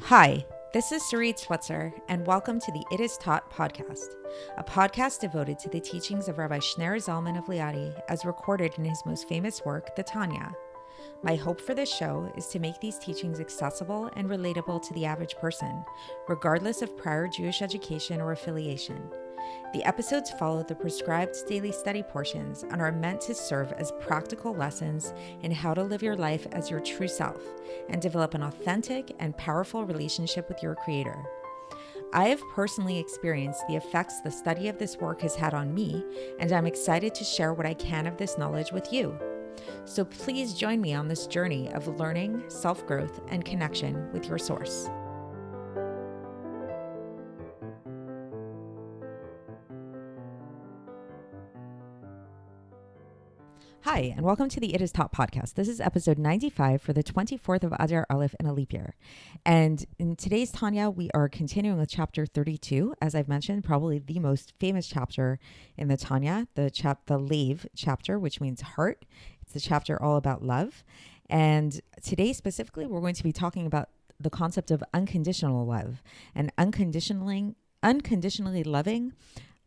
Hi, this is Sarit Switzer, and welcome to the It Is Taught podcast, a podcast devoted to the teachings of Rabbi Shneur Zalman of Liadi as recorded in his most famous work, the Tanya. My hope for this show is to make these teachings accessible and relatable to the average person, regardless of prior Jewish education or affiliation. The episodes follow the prescribed daily study portions and are meant to serve as practical lessons in how to live your life as your true self and develop an authentic and powerful relationship with your Creator. I have personally experienced the effects the study of this work has had on me, and I'm excited to share what I can of this knowledge with you. So please join me on this journey of learning, self-growth, and connection with your source. Hi, and welcome to the It Is Taught podcast. This is episode 95 for the 24th of Adar Aleph in a leap year. And in today's Tanya, we are continuing with chapter 32. As I've mentioned, probably the most famous chapter in the Tanya, the Lave chapter, which means heart. It's the chapter all about love. And today specifically, we're going to be talking about the concept of unconditional love and unconditionally loving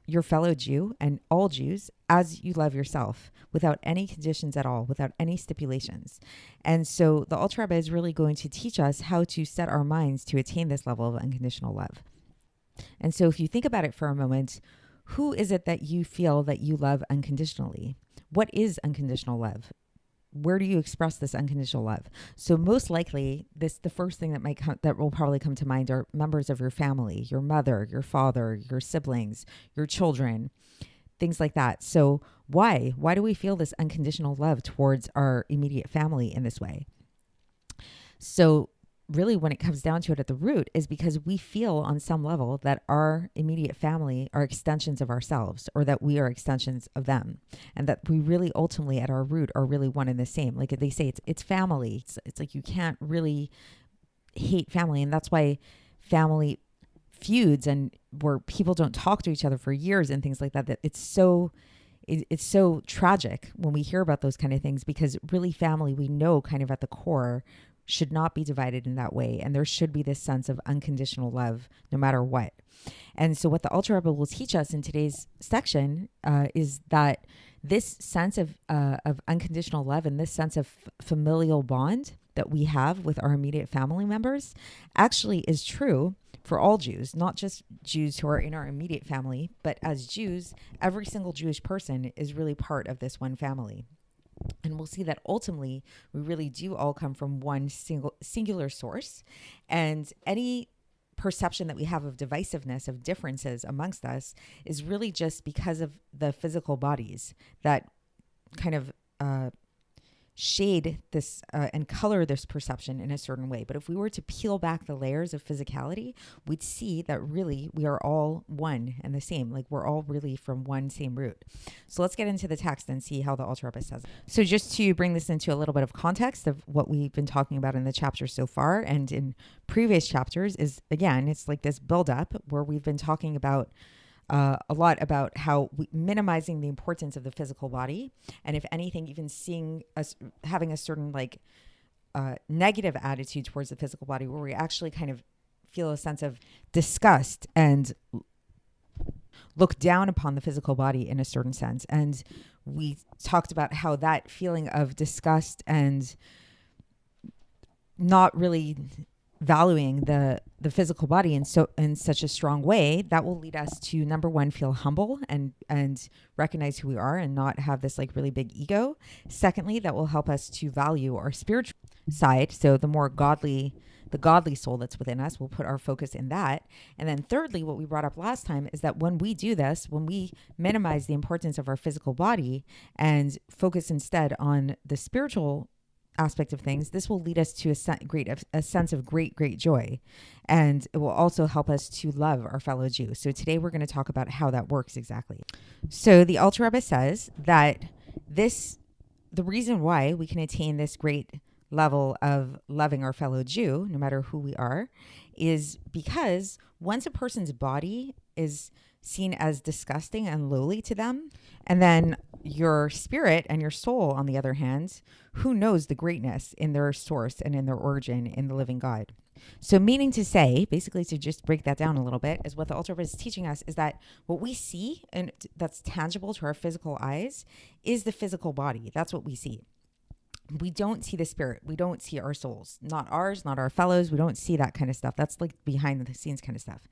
your fellow Jew and all Jews as you love yourself without any conditions at all, without any stipulations. And so the Alter Rebbe is really going to teach us how to set our minds to attain this level of unconditional love. And so if you think about it for a moment, who is it that you feel that you love unconditionally? What is unconditional love? Where do you express this unconditional love? So most likely, the first thing that will probably come to mind are members of your family, your mother, your father, your siblings, your children, things like that. So why do we feel this unconditional love towards our immediate family in this way? So really, when it comes down to it at the root is because we feel on some level that our immediate family are extensions of ourselves, or that we are extensions of them, and that we really ultimately at our root are really one and the same. Like they say, it's family. It's like you can't really hate family. And that's why family feuds and where people don't talk to each other for years and things like that it's so tragic when we hear about those kind of things, because really family, we know kind of at the core, should not be divided in that way. And there should be this sense of unconditional love no matter what. And so what the Alter Rebbe will teach us in today's section is that this sense of unconditional love and this sense of familial bond that we have with our immediate family members actually is true for all Jews, not just Jews who are in our immediate family, but as Jews, every single Jewish person is really part of this one family. And we'll see that ultimately we really do all come from one singular source, and any perception that we have of divisiveness, of differences amongst us, is really just because of the physical bodies that kind of shade this and color this perception in a certain way. But if we were to peel back the layers of physicality, we'd see that really we are all one and the same. Like we're all really from one same root. So let's get into the text and see how the Alter Rebbe says it. So just to bring this into a little bit of context of what we've been talking about in the chapter so far and in previous chapters is, again, it's like this buildup where we've been talking about a lot about how minimizing the importance of the physical body, and if anything, even seeing us having a certain negative attitude towards the physical body, where we actually kind of feel a sense of disgust and look down upon the physical body in a certain sense. And we talked about how that feeling of disgust and not really valuing the physical body in such a strong way, that will lead us to, number one, feel humble and recognize who we are and not have this really big ego. Secondly, that will help us to value our spiritual side. So the godly soul that's within us, we'll put our focus in that. And then thirdly, what we brought up last time is that when we do this, when we minimize the importance of our physical body and focus instead on the spiritual aspect of things, this will lead us to a sense of great joy, and it will also help us to love our fellow Jews. So today we're going to talk about how that works exactly. So the Alter Rebbe says that the reason why we can attain this great level of loving our fellow Jew, no matter who we are, is because once a person's body is seen as disgusting and lowly to them, and then your spirit and your soul, on the other hand, who knows the greatness in their source and in their origin in the living God. So meaning to say, basically to just break that down a little bit, is what the Ultra is teaching us is that what we see and that's tangible to our physical eyes is the physical body. That's what we see. We don't see the spirit. We don't see our souls, not ours, not our fellows. We don't see that kind of stuff. That's like behind the scenes kind of stuff.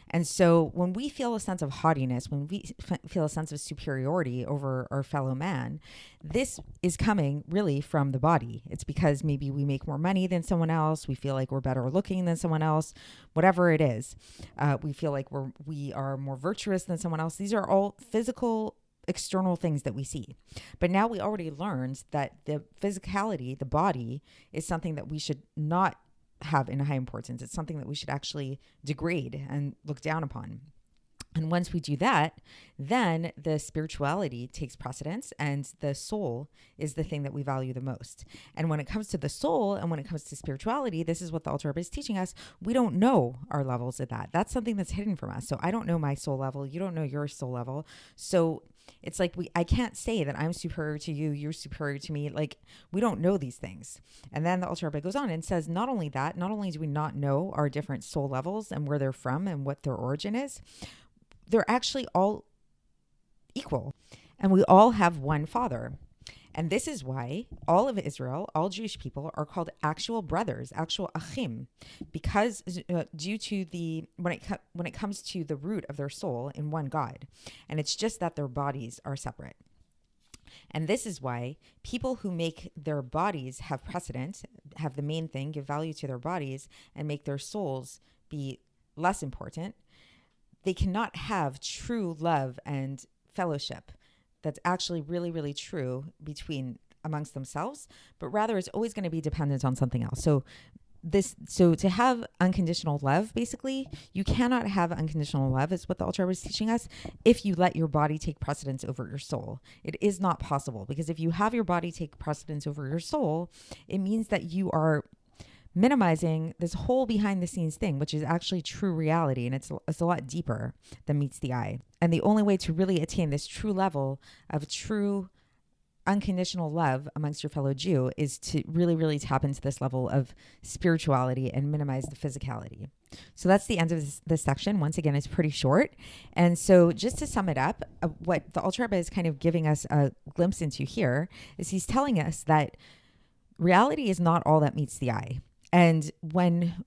And so when we feel a sense of haughtiness, when we feel a sense of superiority over our fellow man, this is coming really from the body. It's because maybe we make more money than someone else. We feel like we're better looking than someone else, whatever it is. We feel like we are more virtuous than someone else. These are all physical external things that we see. But now we already learned that the physicality, the body, is something that we should not have in high importance. It's something that we should actually degrade and look down upon. And once we do that, then the spirituality takes precedence and the soul is the thing that we value the most. And when it comes to the soul and when it comes to spirituality, this is what the Ultra is teaching us. We don't know our levels of that. That's something that's hidden from us. So I don't know my soul level. You don't know your soul level. So it's like I can't say that I'm superior to you, you're superior to me. Like, we don't know these things. And then the Ultra goes on and says, not only that, not only do we not know our different soul levels and where they're from and what their origin is, they're actually all equal. And we all have one Father. And this is why all of Israel, all Jewish people, are called actual brothers, actual achim, because due to when it comes to the root of their soul in one God, and it's just that their bodies are separate. And this is why people who make their bodies have precedence, have the main thing, give value to their bodies, and make their souls be less important, they cannot have true love and fellowship that's actually really, really true amongst themselves, but rather it's always going to be dependent on something else. So to have unconditional love, basically, you cannot have unconditional love, is what the Ultra was teaching us, if you let your body take precedence over your soul. It is not possible, because if you have your body take precedence over your soul, it means that you are minimizing this whole behind the scenes thing, which is actually true reality. And it's a lot deeper than meets the eye. And the only way to really attain this true level of true unconditional love amongst your fellow Jew is to really, really tap into this level of spirituality and minimize the physicality. So that's the end of this section. Once again, it's pretty short. And so just to sum it up, what the Ultra Rebbe is kind of giving us a glimpse into here is he's telling us that reality is not all that meets the eye. And when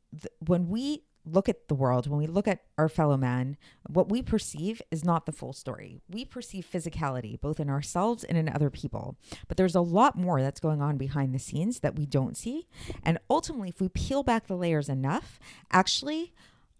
we look at the world, when we look at our fellow man, what we perceive is not the full story. We perceive physicality, both in ourselves and in other people. But there's a lot more that's going on behind the scenes that we don't see. And ultimately, if we peel back the layers enough, actually,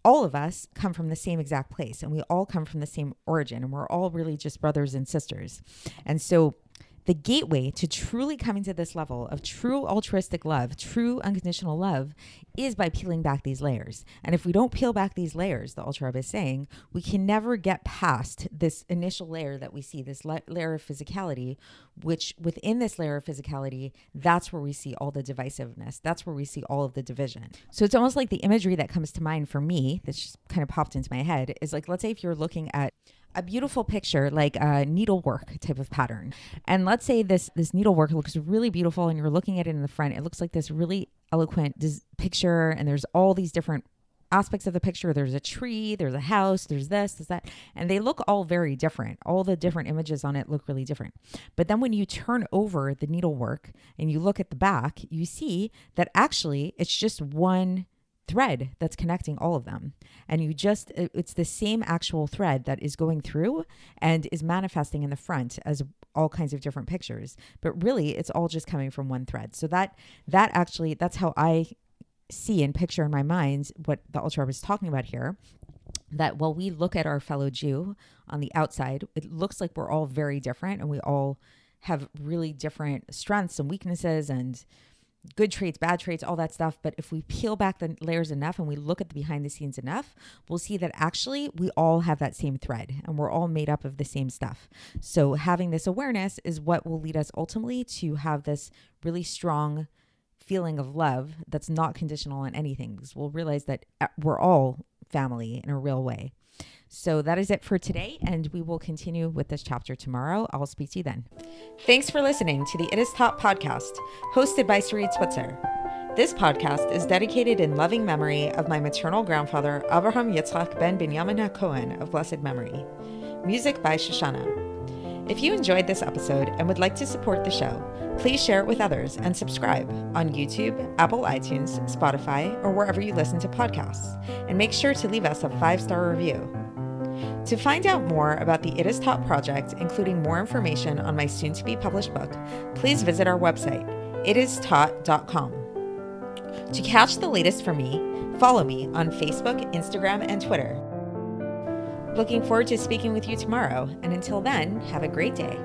all of us come from the same exact place. And we all come from the same origin. And we're all really just brothers and sisters. And so the gateway to truly coming to this level of true altruistic love, true unconditional love, is by peeling back these layers. And if we don't peel back these layers, the Ultra Rebbe is saying, we can never get past this initial layer that we see, this layer of physicality, which within this layer of physicality, that's where we see all the divisiveness. That's where we see all of the division. So it's almost like the imagery that comes to mind for me, that's just kind of popped into my head, is like, let's say if you're looking at a beautiful picture, like a needlework type of pattern. And let's say this needlework looks really beautiful and you're looking at it in the front. It looks like this really eloquent picture, and there's all these different aspects of the picture. There's a tree, there's a house, there's this, there's that. And they look all very different. All the different images on it look really different. But then when you turn over the needlework and you look at the back, you see that actually it's just one thread that's connecting all of them. And it's the same actual thread that is going through and is manifesting in the front as all kinds of different pictures. But really, it's all just coming from one thread. So that's how I see and picture in my mind what the Ultra was talking about here. That while we look at our fellow Jew on the outside, it looks like we're all very different and we all have really different strengths and weaknesses and good traits, bad traits, all that stuff. But if we peel back the layers enough and we look at the behind the scenes enough, we'll see that actually we all have that same thread and we're all made up of the same stuff. So having this awareness is what will lead us ultimately to have this really strong feeling of love that's not conditional on anything, because we'll realize that we're all family in a real way. So that is it for today, and we will continue with this chapter tomorrow. I'll speak to you then. Thanks for listening to the It Is Taught podcast, hosted by Sarit Switzer. This podcast is dedicated in loving memory of my maternal grandfather, Avraham Yitzchak ben Binyamin HaKohen of blessed memory. Music by Shoshana. If you enjoyed this episode and would like to support the show, please share it with others and subscribe on YouTube, Apple iTunes, Spotify, or wherever you listen to podcasts. And make sure to leave us a 5-star review. To find out more about the It Is Taught project, including more information on my soon-to-be published book, please visit our website, itistaught.com. To catch the latest from me, follow me on Facebook, Instagram, and Twitter. Looking forward to speaking with you tomorrow, and until then, have a great day.